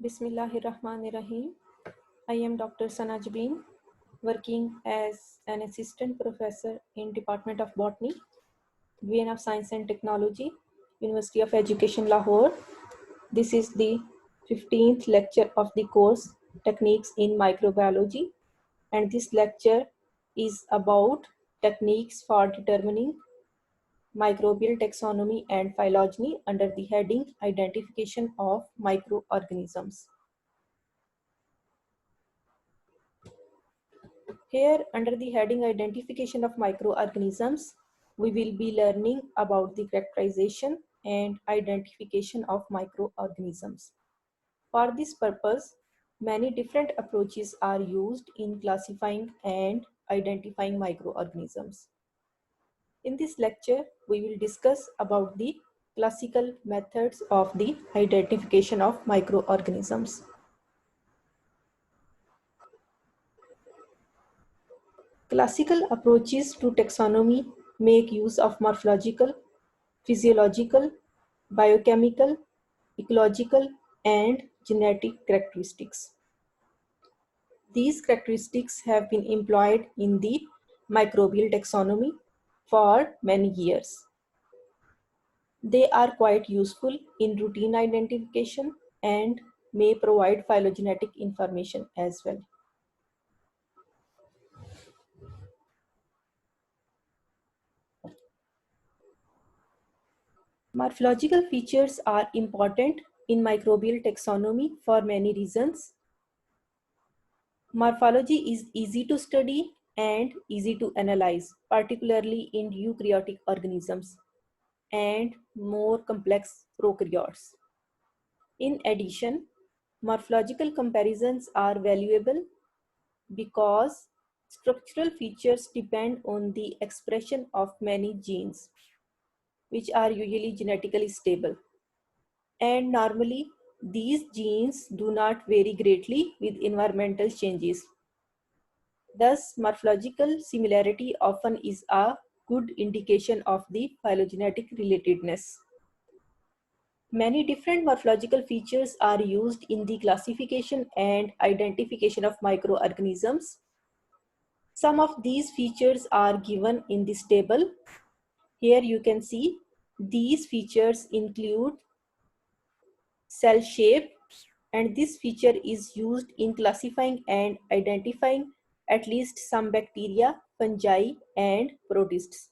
Bismillahirrahmanirrahim. I am Dr. Sana Jabin, working as an assistant professor in Department of Botany, Division of Science and Technology, University of Education, Lahore. This is the 15th lecture of the course Techniques in Microbiology, and this lecture is about techniques for determining microbial taxonomy and phylogeny under the heading Identification of Microorganisms. Here, under the heading Identification of Microorganisms, we will be learning about the characterization and identification of microorganisms. For this purpose, many different approaches are used in classifying and identifying microorganisms. In this lecture, we will discuss about the classical methods of the identification of microorganisms. Classical approaches to taxonomy make use of morphological, physiological, biochemical, ecological, and genetic characteristics. These characteristics have been employed in the microbial taxonomy for many years. They are quite useful in routine identification and may provide phylogenetic information as well. Morphological features are important in microbial taxonomy for many reasons. Morphology is easy to study and easy to analyze, particularly in eukaryotic organisms and more complex prokaryotes. In addition, morphological comparisons are valuable because structural features depend on the expression of many genes, which are usually genetically stable. And normally, these genes do not vary greatly with environmental changes. Thus, morphological similarity often is a good indication of the phylogenetic relatedness. Many different morphological features are used in the classification and identification of microorganisms. Some of these features are given in this table. Here you can see these features include cell shape, and this feature is used in classifying and identifying at least some bacteria, fungi, and protists.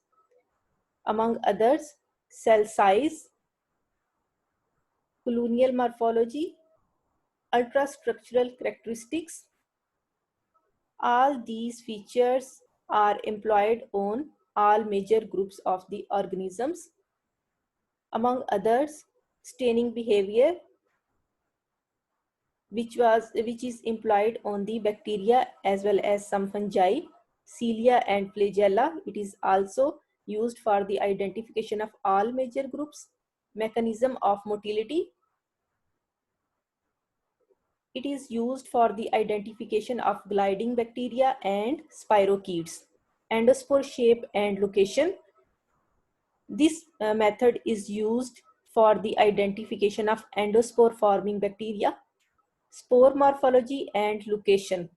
Among others, cell size, colonial morphology, ultrastructural characteristics. All these features are employed on all major groups of the organisms. Among others, staining behavior, which is employed on the bacteria as well as some fungi, cilia and flagella. It is also used for the identification of all major groups. Mechanism of motility. It is used for the identification of gliding bacteria and spirochetes. Endospore shape and location. This method is used for the identification of endospore forming bacteria. Spore morphology and location.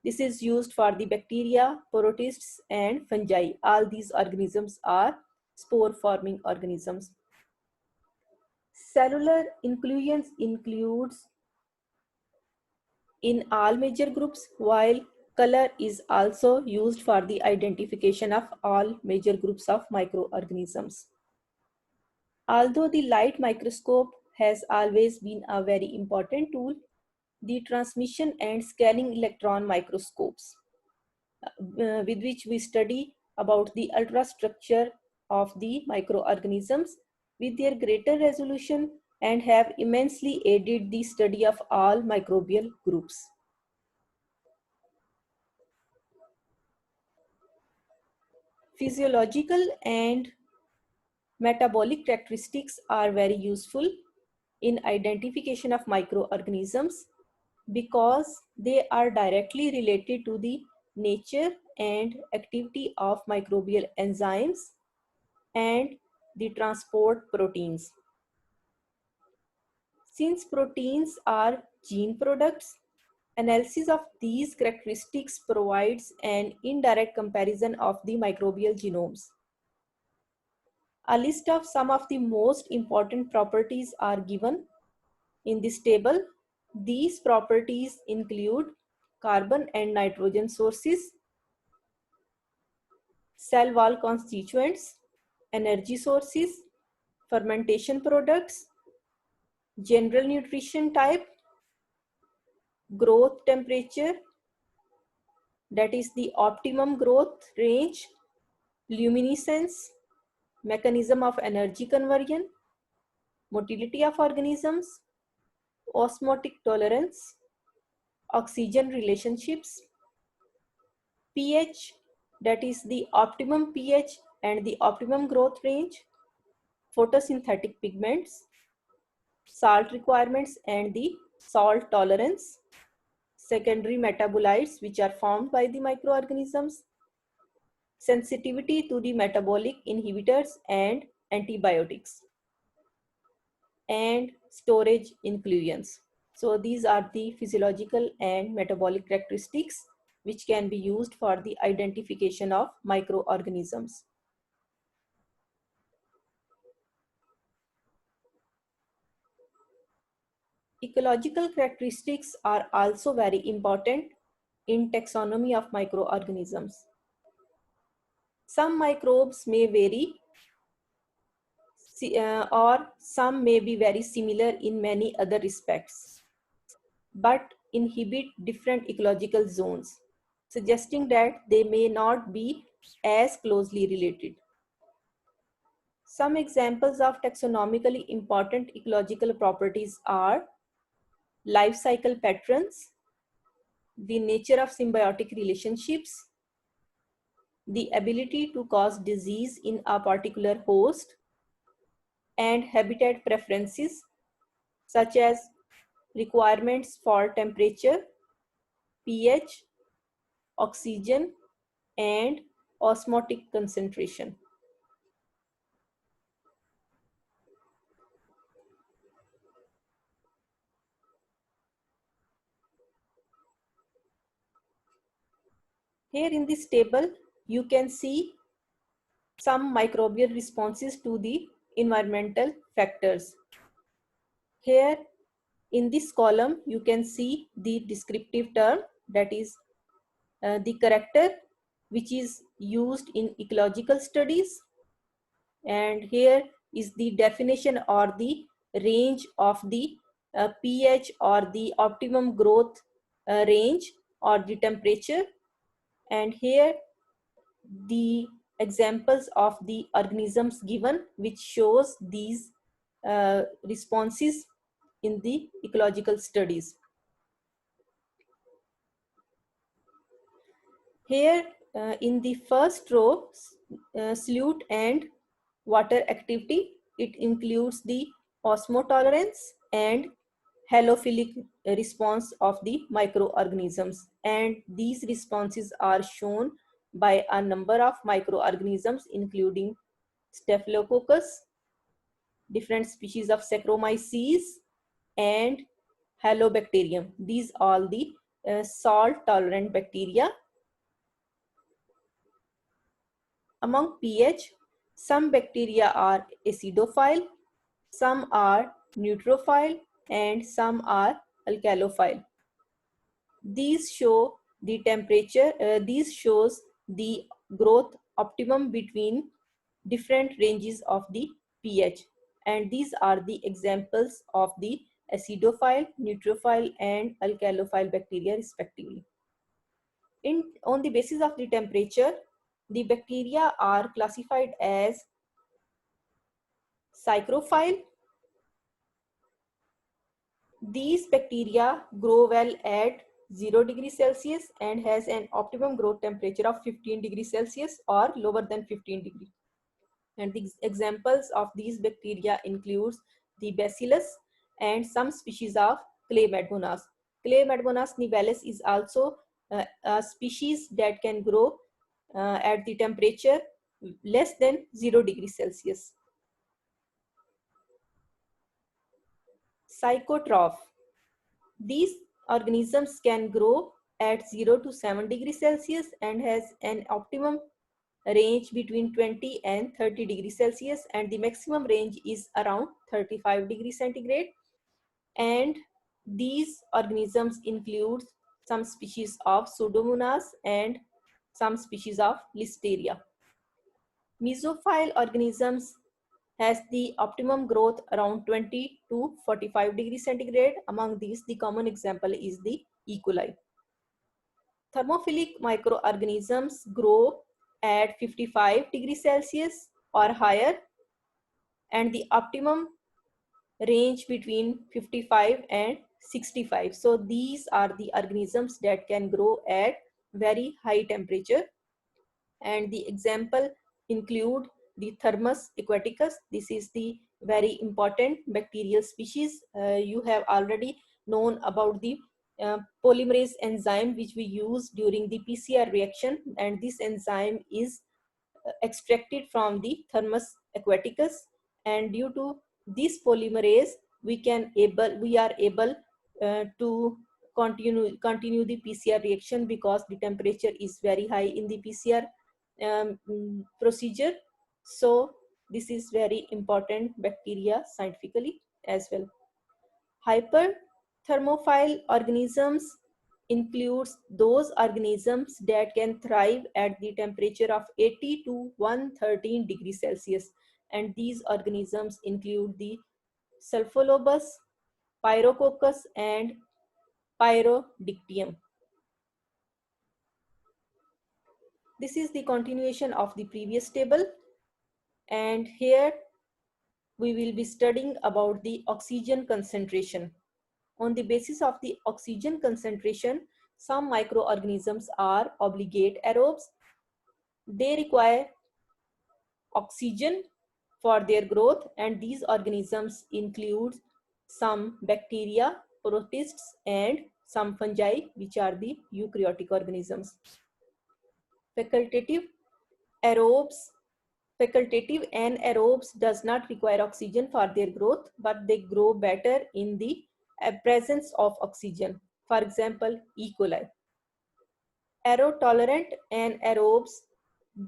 This is used for the bacteria, protists, and fungi. All these organisms are spore forming organisms. Cellular inclusions includes in all major groups, while color is also used for the identification of all major groups of microorganisms. Although the light microscope has always been a very important tool, the transmission and scaling electron microscopes, with which we study about the ultrastructure of the microorganisms with their greater resolution and have immensely aided the study of all microbial groups. Physiological and metabolic characteristics are very useful in identification of microorganisms because they are directly related to the nature and activity of microbial enzymes and the transport proteins. Since proteins are gene products, analysis of these characteristics provides an indirect comparison of the microbial genomes. A list of some of the most important properties are given in this table. These properties include carbon and nitrogen sources, cell wall constituents, energy sources, fermentation products, general nutrition type, growth temperature, that is the optimum growth range, luminescence, mechanism of energy conversion, motility of organisms, osmotic tolerance, oxygen relationships, pH, that is the optimum pH and the optimum growth range, photosynthetic pigments, salt requirements and the salt tolerance, secondary metabolites which are formed by the microorganisms, sensitivity to the metabolic inhibitors and antibiotics, and storage inclusions. So these are the physiological and metabolic characteristics which can be used for the identification of microorganisms. Ecological characteristics are also very important in taxonomy of microorganisms. Some microbes may vary or some may be very similar in many other respects, but inhabit different ecological zones, suggesting that they may not be as closely related. Some examples of taxonomically important ecological properties are life cycle patterns, the nature of symbiotic relationships, the ability to cause disease in a particular host, and habitat preferences such as requirements for temperature, pH, oxygen, and osmotic concentration. Here in this table, you can see some microbial responses to the environmental factors. Here in this column, you can see the descriptive term, that is the character which is used in ecological studies, and here is the definition or the range of the pH or the optimum growth range or the temperature, and here the examples of the organisms given which shows these responses in the ecological studies. Here in the first row, solute and water activity, it includes the osmotolerance and halophilic response of the microorganisms, and these responses are shown by a number of microorganisms including Staphylococcus, different species of Saccharomyces, and Halobacterium. These are the salt tolerant bacteria. Among pH, some bacteria are acidophile, some are neutrophile, and some are alkalophile. These show the temperature, these shows the growth optimum between different ranges of the pH, and these are the examples of the acidophile, neutrophile, and alkalophile bacteria respectively. On the basis of the temperature, the bacteria are classified as psychrophile. These bacteria grow well at 0 degrees Celsius and has an optimum growth temperature of 15 degrees Celsius or lower than 15 degrees. And the examples of these bacteria includes the Bacillus and some species of Chlamydomonas. Chlamydomonas nivalis is also a species that can grow at the temperature less than 0 degrees Celsius. Psychotroph. These organisms can grow at 0 to 7 degrees Celsius and has an optimum range between 20 and 30 degrees Celsius, and the maximum range is around 35 degrees centigrade. And these organisms include some species of Pseudomonas and some species of Listeria. Mesophile organisms has the optimum growth around 20 to 45 degrees centigrade. Among these, the common example is the E. coli. Thermophilic microorganisms grow at 55 degrees Celsius or higher, and the optimum range between 55 and 65. So these are the organisms that can grow at very high temperature, and the example include the Thermus aquaticus. This is the very important bacterial species. You have already known about the polymerase enzyme which we use during the PCR reaction, and this enzyme is extracted from the Thermus aquaticus, and due to this polymerase we are able to continue the PCR reaction because the temperature is very high in the PCR procedure. So this is very important bacteria scientifically as well. Hyperthermophile organisms includes those organisms that can thrive at the temperature of 80 to 113 degrees Celsius, and these organisms include the Sulfolobus, Pyrococcus and Pyrodictium. This is the continuation of the previous table, and here we will be studying about the oxygen concentration. On the basis of the oxygen concentration, some microorganisms are obligate aerobes. They require oxygen for their growth, and these organisms include some bacteria, protists, and some fungi, which are the eukaryotic organisms. Facultative aerobes. Facultative anaerobes does not require oxygen for their growth, but they grow better in the presence of oxygen. For example, E. coli. Aerotolerant anaerobes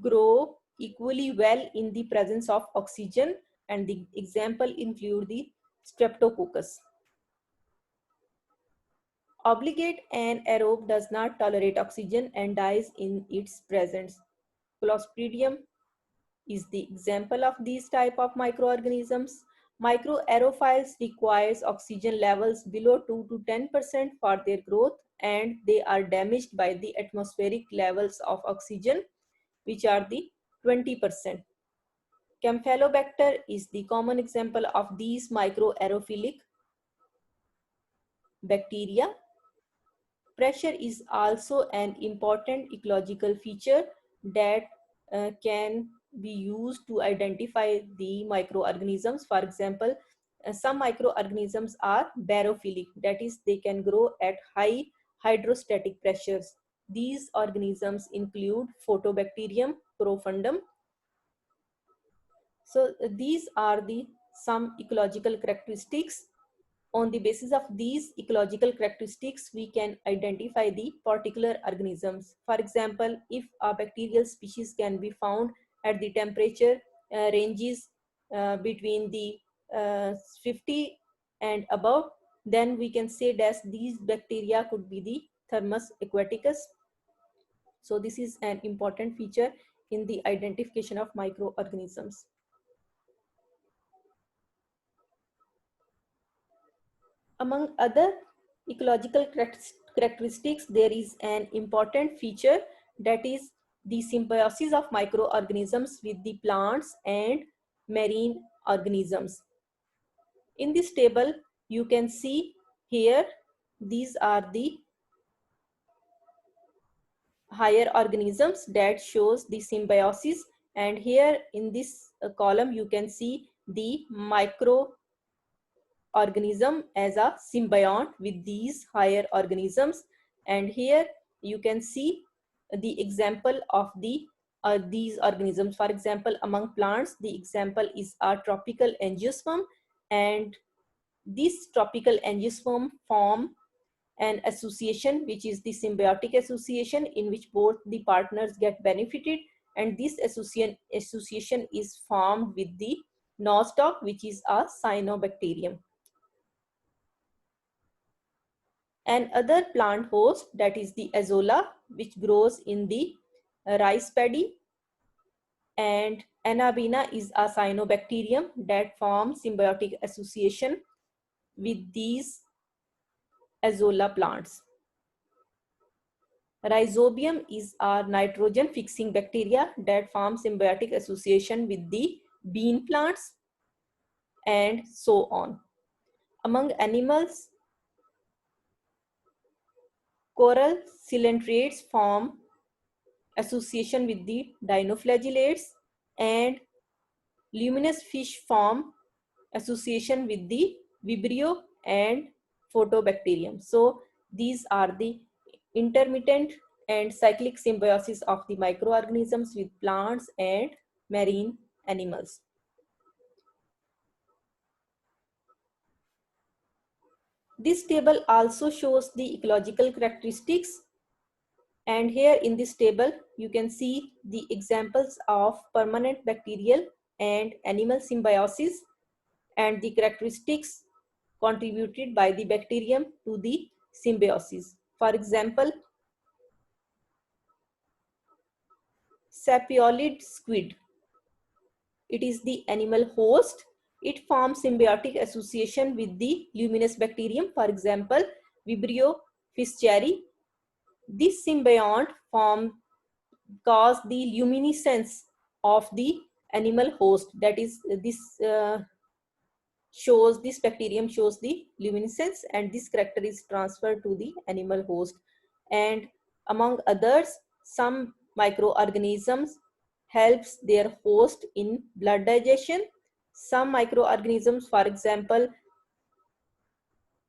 grow equally well in the presence of oxygen, and the example include the Streptococcus. Obligate anaerobe does not tolerate oxygen and dies in its presence. Clostridium is the example of these type of microorganisms. Microaerophiles requires oxygen levels below 2 to 10% for their growth, and they are damaged by the atmospheric levels of oxygen, which are the 20%. Campylobacter is the common example of these microaerophilic bacteria. Pressure is also an important ecological feature that can be used to identify the microorganisms. For example, some microorganisms are barophilic, that is, they can grow at high hydrostatic pressures. These organisms include Photobacterium profundum. So these are the some ecological characteristics. On the basis of these ecological characteristics, we can identify the particular organisms. For example, if a bacterial species can be found at the temperature ranges between the 50 and above, then we can say that these bacteria could be the Thermus aquaticus. So this is an important feature in the identification of microorganisms. Among other ecological characteristics, there is an important feature, that is the symbiosis of microorganisms with the plants and marine organisms. In this table, you can see here, these are the higher organisms that shows the symbiosis, and here in this column, you can see the micro organism as a symbiont with these higher organisms, and here you can see the example of these organisms. For example, among plants, the example is a tropical angiosperm, and These tropical angiosperm form an association, which is the symbiotic association, in which both the partners get benefited, and this association is formed with the nostoc, which is a cyanobacterium. Another plant host, that is the azolla, which grows in the rice paddy, and Anabaena is a cyanobacterium that forms symbiotic association with these azolla plants. Rhizobium is a nitrogen fixing bacteria that forms symbiotic association with the bean plants, and so on. Among animals, coral coelentrates form association with the dinoflagellates, and luminous fish form association with the Vibrio and Photobacterium. So these are the intermittent and cyclic symbiosis of the microorganisms with plants and marine animals. This table also shows the ecological characteristics, and here in this table you can see the examples of permanent bacterial and animal symbiosis and the characteristics contributed by the bacterium to the symbiosis. For example, sapiolid squid. It is the animal host. It forms symbiotic association with the luminous bacterium, for example, Vibrio fischeri. This symbiont form cause the luminescence of the animal host. That is, this bacterium shows the luminescence, and this character is transferred to the animal host. And among others, some microorganisms helps their host in blood digestion. Some microorganisms, for example,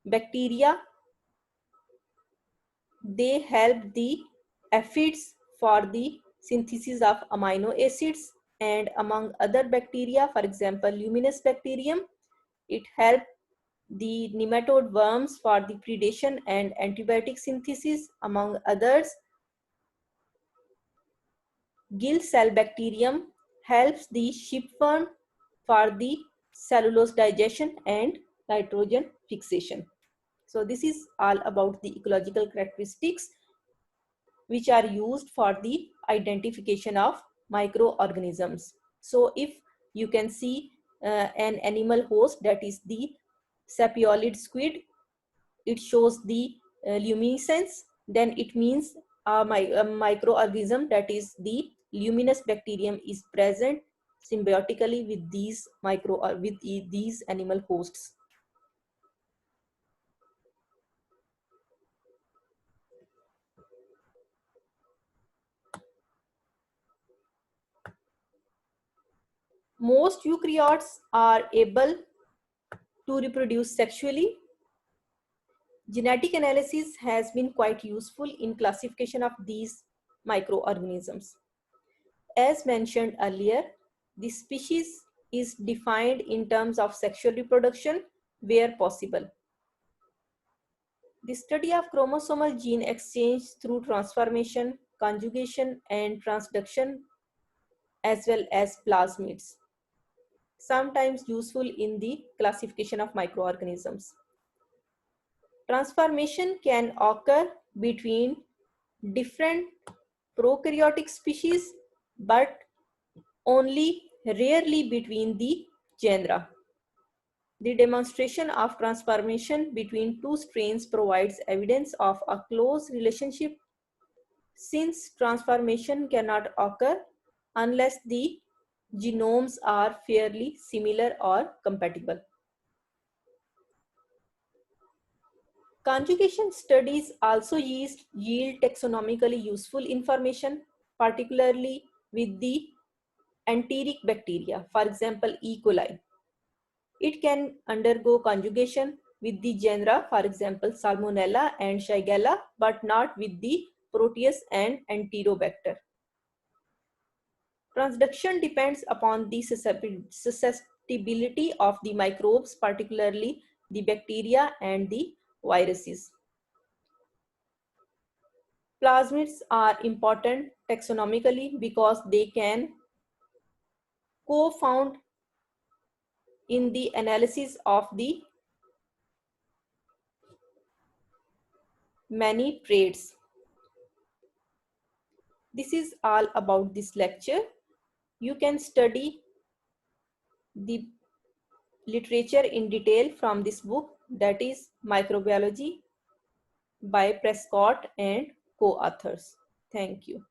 bacteria, they help the aphids for the synthesis of amino acids, and among other bacteria, for example, luminous bacterium, it helps the nematode worms for the predation and antibiotic synthesis, among others. Gill cell bacterium helps the shipworm for the cellulose digestion and nitrogen fixation. So this is all about the ecological characteristics which are used for the identification of microorganisms. So if you can see an animal host, that is the sapiolid squid, it shows the luminescence, then it means a microorganism, that is the luminous bacterium, is present symbiotically with these these animal hosts. Most eukaryotes are able to reproduce sexually. Genetic analysis has been quite useful in classification of these microorganisms. As mentioned earlier, the species is defined in terms of sexual reproduction where possible. The study of chromosomal gene exchange through transformation, conjugation, and transduction, as well as plasmids, sometimes useful in the classification of microorganisms. Transformation can occur between different prokaryotic species, but only rarely between the genera. The demonstration of transformation between two strains provides evidence of a close relationship, since transformation cannot occur unless the genomes are fairly similar or compatible. Conjugation studies also yield taxonomically useful information, particularly with the enteric bacteria, for example, E. coli. It can undergo conjugation with the genera, for example, Salmonella and Shigella, but not with the Proteus and Enterobacter. Transduction depends upon the susceptibility of the microbes, particularly the bacteria and the viruses. Plasmids are important taxonomically because they can co-found in the analysis of the many traits. This is all about this lecture. You can study the literature in detail from this book, that is Microbiology by Prescott and co-authors. Thank you.